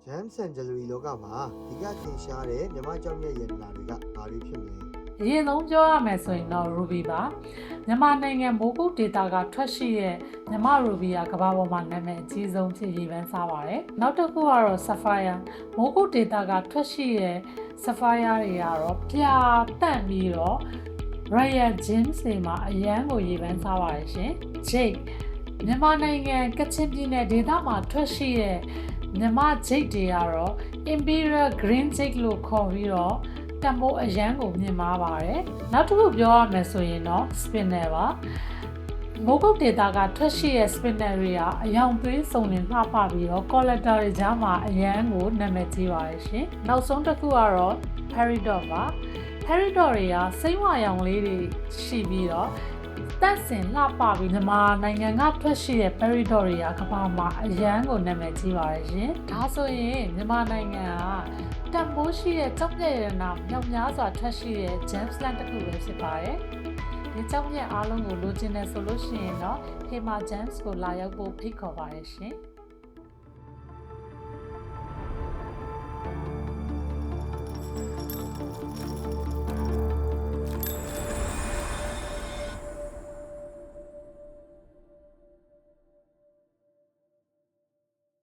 Jam and Jewelry လောကမှာဒီကထင်ရှားတဲ့မြမကြောင့်မြတ်ရတနာတွေကဘာတွေဖြစ်မလဲအရင်ဆုံးပြောရမယ်ဆိုရင်တော့ Ruby ပါမြန်မာနိုင်ငံမိုးကုတ်ဒေတာကထွက်ရှိတဲ့မြန်မာ Ruby ကကမ္ဘာပေါ်မှာနာမည်အကြီးဆုံးဖြစ်ရည်ပန်းစားပါတယ်နောက်တစ်ခုကတော့ Sapphire မိုးကုတ်ဒေတာကထွက်ရှိတဲ့ Sapphire တွေကတော့ပြာတန့်ပြီးတော့ Royal Gems တွေမှာအရန်ကိုရည်ပန်းစားပါတယ်ရှင် Jade မြန်မာနိုင်ငံကချင်ပြည်နယ်ဒေသမှာထွက်ရှိတဲ့မြန်မာ Jade တွေကတော့ Imperial Green Jade လို့ခေါ်ပြီးတော့တံပိုးအရန်ကိုမြင်မာပါတယ်နောက်တစ်ခုပြောရမယ်ဆိုရင်တော့ spinner ပါမိုးကုတ်ဒေတာကထွက်ရှိတဲ့ spinner တွေကအယောင်သွေးစုံလင်လှပပြီးတော့ collector တွေကြားမှာအရန်ကိုနာမည်ကြီးပါတယ်ရှင်နောက်ဆုံးတစ်ခုကတော့ peridot ပါ peridot တွေကစိမ့်ဝါရောင်လေးတွေရှိပြီးတော့တက်စင်လှပပြီးမြန်မာနိုင်ငံကထွက်ရှိတဲ့ peridot တွေကကမ္ဘာမှာအရန်ကိုနာမည်ကြီးပါတယ်ရှင်ဒါဆိုရင်မြန်မာနိုင်ငံကတန်ဖိုးရှိတဲ့ကြောက်မြတ်ရတနာမြောက်များစွာထွက်ရှိတဲ့ gemsland တစ်ခုပဲဖြစ်ပါတယ်ဒီကြောက်မြတ်အားလုံးကိုလိုချင်တယ်ဆိုလို့ရှိရင်တော့ Hema Gems ကိုလာရောက်ဖို့ဖိတ်ခေါ်ပါတယ်ရှင်